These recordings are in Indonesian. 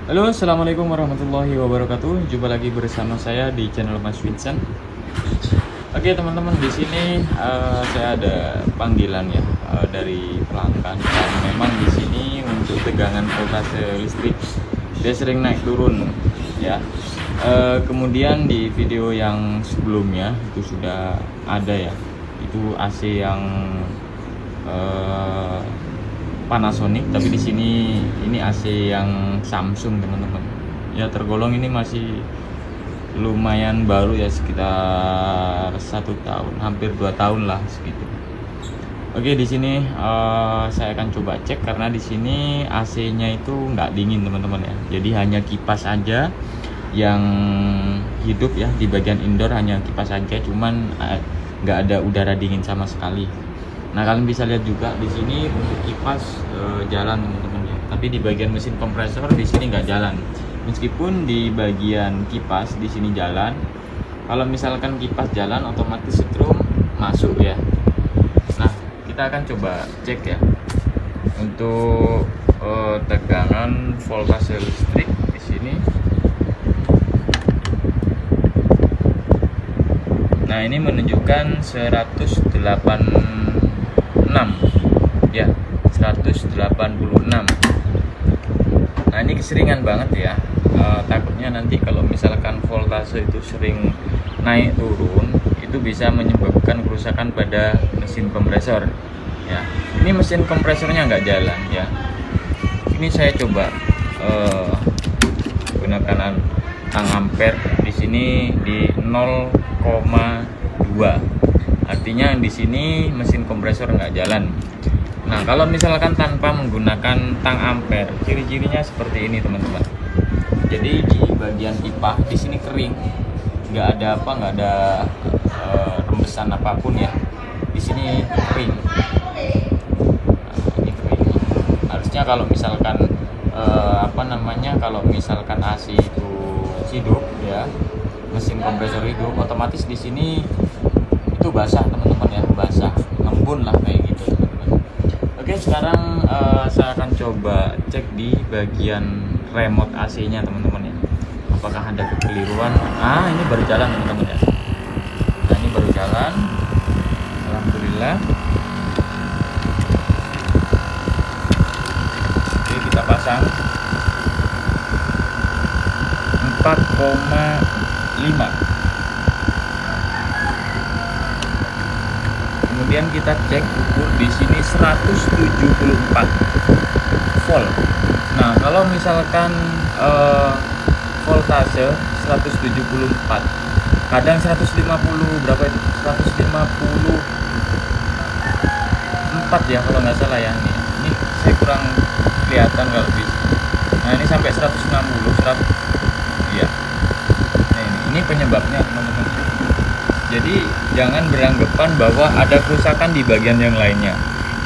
Halo, assalamualaikum warahmatullahi wabarakatuh. Jumpa lagi bersama saya di channel Mas Vincent. Oke teman-teman, di sini saya ada panggilan ya dari pelanggan. Dan memang di sini untuk tegangan voltase listrik dia sering naik turun ya. Kemudian di video yang sebelumnya itu sudah ada ya. Itu AC yang Panasonic, tapi di sini ini AC yang Samsung teman-teman. Ya tergolong ini masih lumayan baru ya, sekitar 1 tahun, hampir 2 tahun lah segitu. Oke, di sini saya akan coba cek karena di sini AC-nya itu nggak dingin teman-teman ya. Jadi hanya kipas aja yang hidup ya, di bagian indoor hanya kipas aja, cuman nggak ada udara dingin sama sekali. Nah kalian bisa lihat juga di sini untuk kipas jalan teman-teman ya. Tapi di bagian mesin kompresor di sini nggak jalan. Meskipun di bagian kipas di sini jalan. Kalau misalkan kipas jalan otomatis setrum masuk ya. Nah kita akan coba cek ya untuk tegangan voltase listrik di sini. Nah ini menunjukkan 186 ya, 186. Nah ini keseringan banget ya. Takutnya nanti kalau misalkan voltase itu sering naik turun, itu bisa menyebabkan kerusakan pada mesin kompresor ya. Ini mesin kompresornya nggak jalan ya. Ini saya coba gunakan tang ampere di sini di 0,2. Artinya di sini mesin kompresor nggak jalan. Nah kalau misalkan tanpa menggunakan tang ampere, ciri-cirinya seperti ini teman-teman. Jadi di bagian pipa di sini kering, nggak ada rembesan apapun ya. Di sini kering. Nah, ini kering. Harusnya kalau misalkan kalau misalkan AC itu hidup ya, mesin kompresor hidup, otomatis di sini itu basah teman-teman ya, basah ngembun lah kayak gitu teman-teman. Oke, sekarang saya akan coba cek di bagian remote AC-nya teman-teman ya, apakah ada kekeliruan. Ini baru jalan teman-teman ya. Nah ini baru jalan, alhamdulillah. Oke, kita pasang 4,5. Kemudian kita cek ukur di sini 174 volt. Nah kalau misalkan voltase 174, kadang 150 berapa itu, 154 ya kalau nggak salah ya. Ini saya kurang kelihatan kalau bisa. Nah ini sampai 160 ya. Nah ini penyebabnya teman-teman. Jadi jangan beranggapan bahwa ada kerusakan di bagian yang lainnya.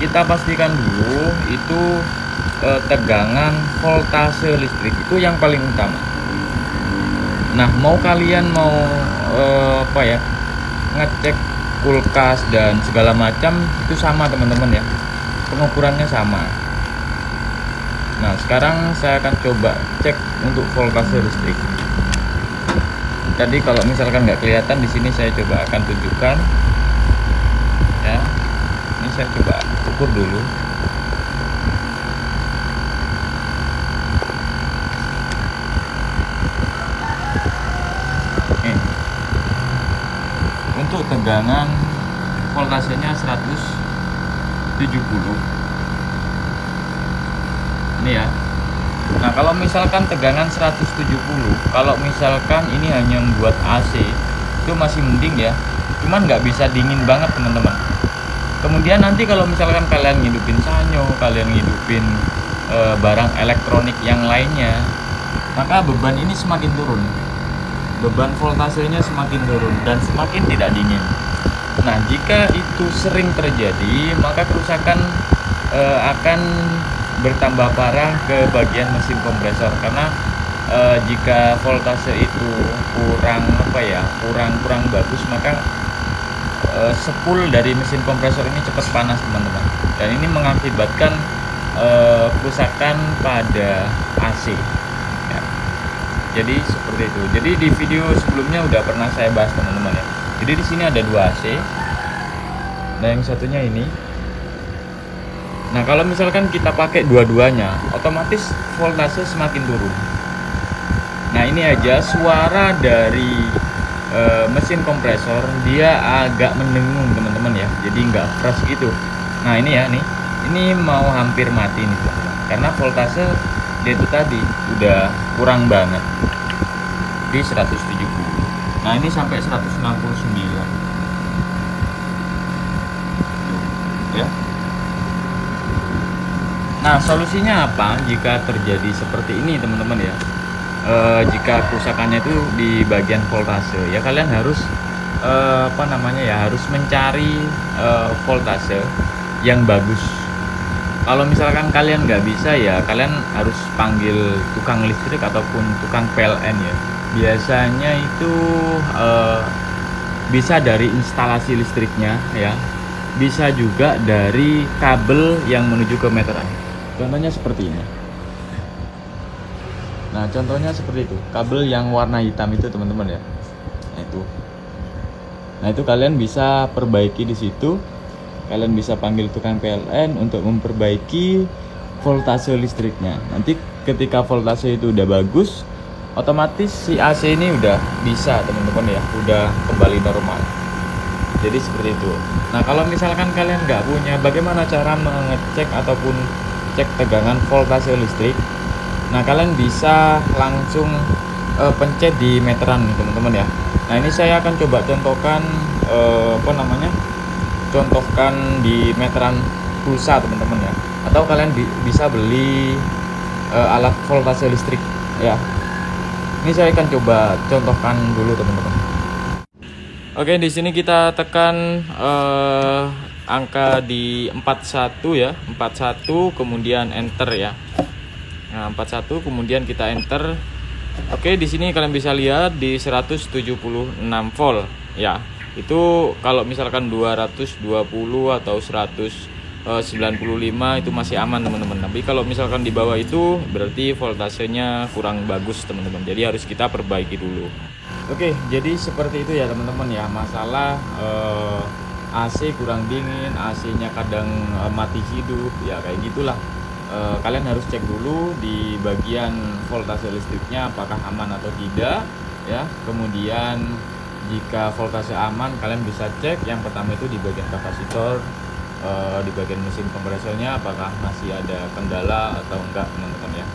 Kita pastikan dulu itu tegangan voltase listrik itu yang paling utama. Nah mau kalian ngecek kulkas dan segala macam itu sama teman-teman ya, pengukurannya sama. Nah sekarang saya akan coba cek untuk voltase listrik. Tadi kalau misalkan nggak kelihatan, di sini saya coba akan tunjukkan ya. Ini saya coba ukur dulu. Untuk tegangan voltasenya 170 ini ya. Nah kalau misalkan tegangan 170, kalau misalkan ini hanya membuat AC itu masih mending ya, cuman nggak bisa dingin banget teman-teman. Kemudian nanti kalau misalkan kalian ngidupin sanyo, kalian ngidupin barang elektronik yang lainnya, maka beban ini semakin turun, beban voltasenya semakin turun dan semakin tidak dingin. Nah jika itu sering terjadi, maka kerusakan akan bertambah parah ke bagian mesin kompresor, karena jika voltase itu kurang bagus, maka spool dari mesin kompresor ini cepat panas teman-teman, dan ini mengakibatkan kerusakan pada AC ya. Jadi seperti itu. Jadi di video sebelumnya udah pernah saya bahas teman-teman ya. Jadi di sini ada 2 AC. Nah, yang satunya ini. Nah, kalau misalkan kita pakai dua-duanya, otomatis voltase semakin turun. Nah, ini aja suara dari mesin kompresor dia agak mendengung teman-teman ya. Jadi nggak fresh gitu. Nah, ini ya nih. Ini mau hampir mati nih teman-teman. Karena voltase dia itu tadi udah kurang banget di 170. Nah, ini sampai 169. Ya. Nah, solusinya apa jika terjadi seperti ini teman-teman ya? Jika kerusakannya itu di bagian voltase ya, kalian harus harus mencari voltase yang bagus. Kalau misalkan kalian nggak bisa ya, kalian harus panggil tukang listrik ataupun tukang PLN ya. Biasanya itu bisa dari instalasi listriknya ya, bisa juga dari kabel yang menuju ke meteran. Contohnya seperti ini. Nah, contohnya seperti itu. Kabel yang warna hitam itu, teman-teman ya. Nah, itu kalian bisa perbaiki di situ. Kalian bisa panggil tukang PLN untuk memperbaiki voltase listriknya. Nanti ketika voltase itu udah bagus, otomatis si AC ini udah bisa, teman-teman ya. Udah kembali normal. Jadi seperti itu. Nah, kalau misalkan kalian nggak punya, bagaimana cara mengecek ataupun cek tegangan voltase listrik? Nah, kalian bisa langsung pencet di meteran nih teman-teman ya. Nah, ini saya akan coba contohkan contohkan di meteran pulsa teman-teman ya. Atau kalian bisa beli alat voltase listrik ya. Ini saya akan coba contohkan dulu teman-teman. Oke, di sini kita tekan angka di 41 ya, 41 kemudian enter ya. Nah, 41 kemudian kita enter. Oke, di sini kalian bisa lihat di 176 volt ya. Itu kalau misalkan 220 atau 195 itu masih aman teman-teman. Tapi kalau misalkan di bawah itu berarti voltasenya kurang bagus teman-teman. Jadi harus kita perbaiki dulu. Oke, jadi seperti itu ya teman-teman ya. Masalah AC kurang dingin, AC-nya kadang mati hidup ya, kayak gitulah. Kalian harus cek dulu di bagian voltase listriknya apakah aman atau tidak ya. Kemudian jika voltase aman, kalian bisa cek yang pertama itu di bagian kapasitor, di bagian mesin kompresornya apakah masih ada kendala atau enggak teman-teman ya.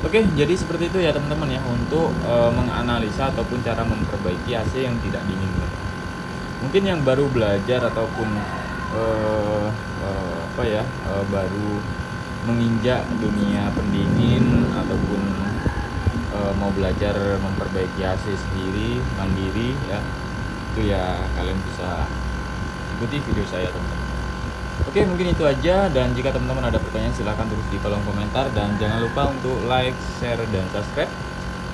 Oke, jadi seperti itu ya teman-teman ya untuk menganalisa ataupun cara memperbaiki AC yang tidak dingin. Mungkin yang baru belajar ataupun baru menginjak dunia pendingin ataupun mau belajar memperbaiki AC sendiri mandiri ya, itu ya kalian bisa ikuti video saya teman-teman. Oke, mungkin itu aja, dan jika teman-teman ada pertanyaan silahkan tulis di kolom komentar dan jangan lupa untuk like, share, dan subscribe.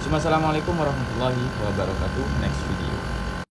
Assalamualaikum warahmatullahi wabarakatuh. Next video.